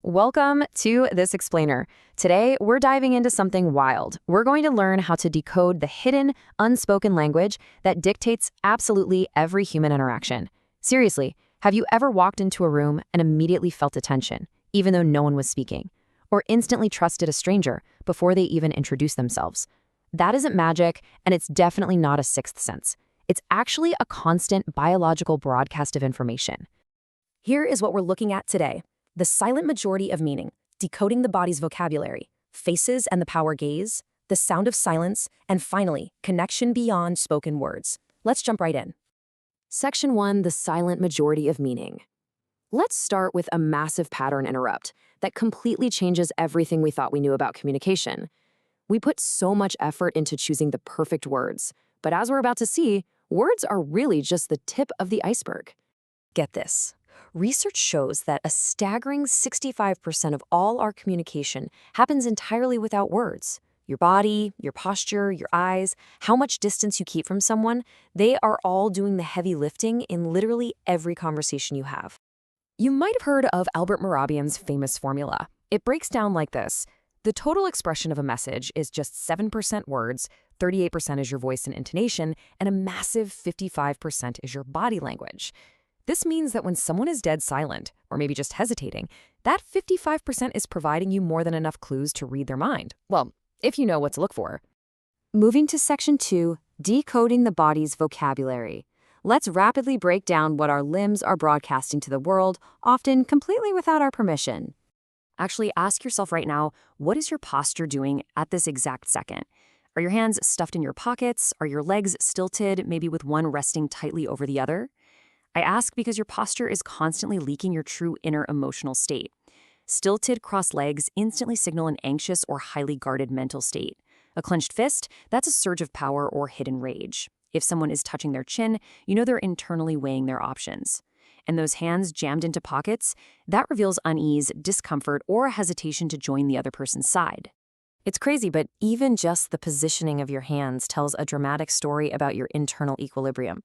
Welcome to This Explainer. Today, we're diving into something wild. We're going to learn how to decode the hidden, unspoken language that dictates absolutely every human interaction. Seriously, have you ever walked into a room and immediately felt a tension, even though no one was speaking? Or instantly trusted a stranger before they even introduced themselves? That isn't magic, and it's definitely not a sixth sense. It's actually a constant biological broadcast of information. Here is what we're looking at today. The silent majority of meaning, decoding the body's vocabulary, faces and the power gaze, the sound of silence, and finally, connection beyond spoken words. Let's jump right in. Section 1, the silent majority of meaning. Let's start with a massive pattern interrupt that completely changes everything we thought we knew about communication. We put so much effort into choosing the perfect words, but as we're about to see, words are really just the tip of the iceberg. Get this. Research shows that a staggering 65% of all our communication happens entirely without words. Your body, your posture, your eyes, how much distance you keep from someone, they are all doing the heavy lifting in literally every conversation you have. You might have heard of Albert Mehrabian's famous formula. It breaks down like this. The total expression of a message is just 7% words, 38% is your voice and intonation, and a massive 55% is your body language. This means that when someone is dead silent, or maybe just hesitating, that 55% is providing you more than enough clues to read their mind. Well, if you know what to look for. Moving to Section 2, decoding the body's vocabulary. Let's rapidly break down what our limbs are broadcasting to the world, often completely without our permission. Actually, ask yourself right now, what is your posture doing at this exact second? Are your hands stuffed in your pockets? Are your legs stilted, maybe with one resting tightly over the other? I ask because your posture is constantly leaking your true inner emotional state. Stilted crossed legs instantly signal an anxious or highly guarded mental state. A clenched fist, that's a surge of power or hidden rage. If someone is touching their chin, you know they're internally weighing their options. And those hands jammed into pockets, that reveals unease, discomfort, or a hesitation to join the other person's side. It's crazy, but even just the positioning of your hands tells a dramatic story about your internal equilibrium.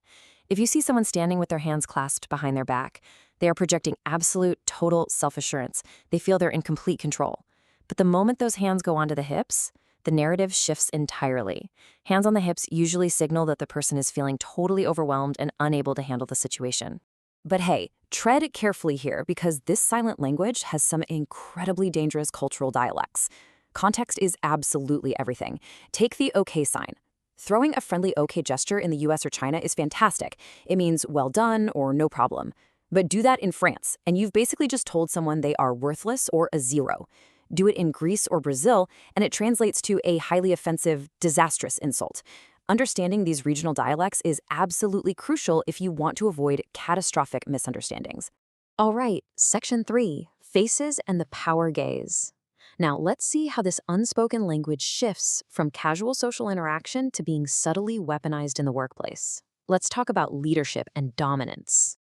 If you see someone standing with their hands clasped behind their back, they are projecting absolute, total self-assurance. They feel they're in complete control. But the moment those hands go onto the hips, the narrative shifts entirely. Hands on the hips usually signal that the person is feeling totally overwhelmed and unable to handle the situation. But hey, tread carefully here because this silent language has some incredibly dangerous cultural dialects. Context is absolutely everything. Take the OK sign. Throwing a friendly OK gesture in the US or China is fantastic. It means well done or no problem. But do that in France, and you've basically just told someone they are worthless or a zero. Do it in Greece or Brazil, and it translates to a highly offensive, disastrous insult. Understanding these regional dialects is absolutely crucial if you want to avoid catastrophic misunderstandings. All right, Section 3, Faces and the Power Gaze. Now, let's see how this unspoken language shifts from casual social interaction to being subtly weaponized in the workplace. Let's talk about leadership and dominance.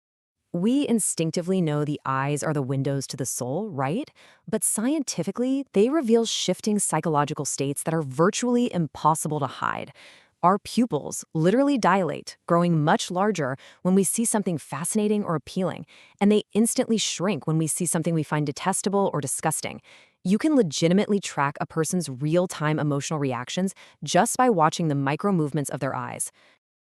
We instinctively know the eyes are the windows to the soul, right? But scientifically, they reveal shifting psychological states that are virtually impossible to hide. Our pupils literally dilate, growing much larger when we see something fascinating or appealing, and they instantly shrink when we see something we find detestable or disgusting. You can legitimately track a person's real-time emotional reactions just by watching the micro movements of their eyes.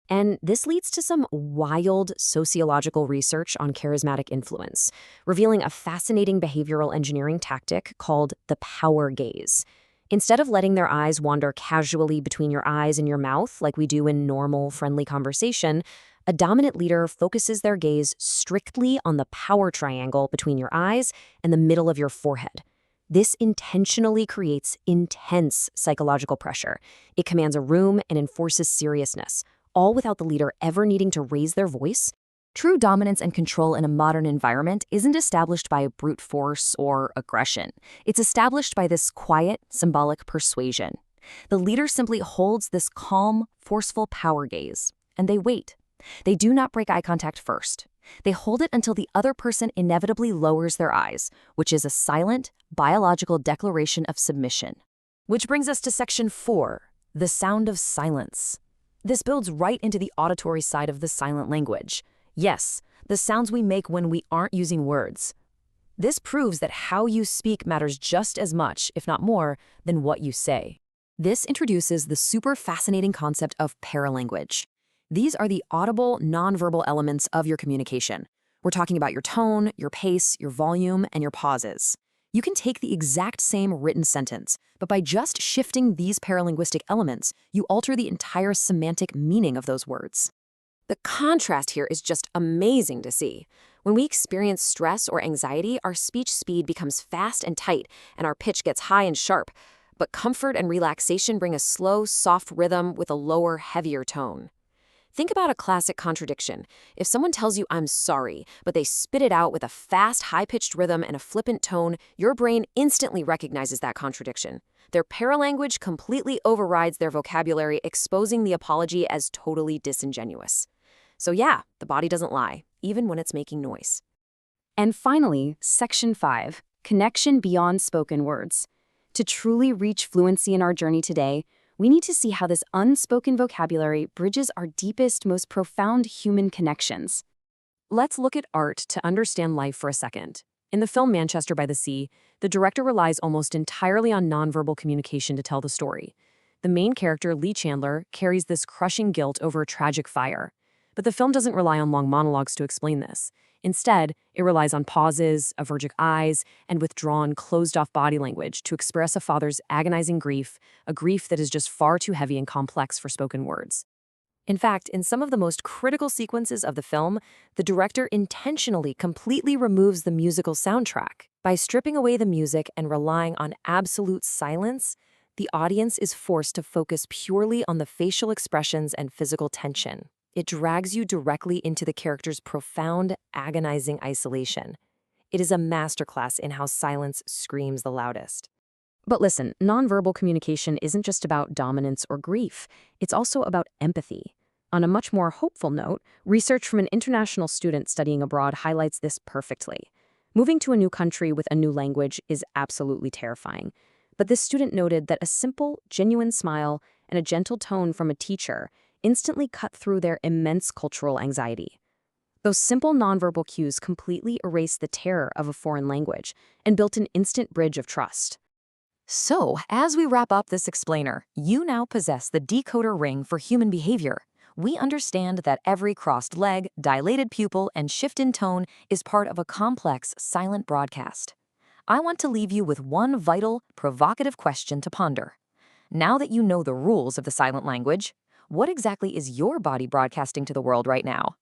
And this leads to some wild sociological research on charismatic influence, revealing a fascinating behavioral engineering tactic called the power gaze. Instead of letting their eyes wander casually between your eyes and your mouth like we do in normal, friendly conversation, a dominant leader focuses their gaze strictly on the power triangle between your eyes and the middle of your forehead. This intentionally creates intense psychological pressure. It commands a room and enforces seriousness, all without the leader ever needing to raise their voice. True dominance and control in a modern environment isn't established by brute force or aggression. It's established by this quiet, symbolic persuasion. The leader simply holds this calm, forceful power gaze, and they wait. They do not break eye contact first. They hold it until the other person inevitably lowers their eyes, which is a silent, biological declaration of submission. Which brings us to Section 4, the sound of silence. This builds right into the auditory side of the silent language. Yes, the sounds we make when we aren't using words. This proves that how you speak matters just as much, if not more, than what you say. This introduces the super fascinating concept of paralanguage. These are the audible, nonverbal elements of your communication. We're talking about your tone, your pace, your volume, and your pauses. You can take the exact same written sentence, but by just shifting these paralinguistic elements, you alter the entire semantic meaning of those words. The contrast here is just amazing to see. When we experience stress or anxiety, our speech speed becomes fast and tight, and our pitch gets high and sharp. But comfort and relaxation bring a slow, soft rhythm with a lower, heavier tone. Think about a classic contradiction. If someone tells you, "I'm sorry," but they spit it out with a fast, high-pitched rhythm and a flippant tone, your brain instantly recognizes that contradiction. Their paralanguage completely overrides their vocabulary, exposing the apology as totally disingenuous. So yeah, the body doesn't lie, even when it's making noise. And finally, Section 5, Connection Beyond Spoken Words. To truly reach fluency in our journey today, we need to see how this unspoken vocabulary bridges our deepest, most profound human connections. Let's look at art to understand life for a second. In the film Manchester by the Sea, the director relies almost entirely on nonverbal communication to tell the story. The main character, Lee Chandler, carries this crushing guilt over a tragic fire. But the film doesn't rely on long monologues to explain this. Instead, it relies on pauses, averted eyes, and withdrawn, closed-off body language to express a father's agonizing grief, a grief that is just far too heavy and complex for spoken words. In fact, in some of the most critical sequences of the film, the director intentionally completely removes the musical soundtrack. By stripping away the music and relying on absolute silence, the audience is forced to focus purely on the facial expressions and physical tension. It drags you directly into the character's profound, agonizing isolation. It is a masterclass in how silence screams the loudest. But listen, nonverbal communication isn't just about dominance or grief. It's also about empathy. On a much more hopeful note, research from an international student studying abroad highlights this perfectly. Moving to a new country with a new language is absolutely terrifying. But this student noted that a simple, genuine smile and a gentle tone from a teacher instantly cut through their immense cultural anxiety. Those simple nonverbal cues completely erased the terror of a foreign language and built an instant bridge of trust. So, as we wrap up this explainer, you now possess the decoder ring for human behavior. We understand that every crossed leg, dilated pupil, and shift in tone is part of a complex, silent broadcast. I want to leave you with one vital, provocative question to ponder. Now that you know the rules of the silent language, what exactly is your body broadcasting to the world right now?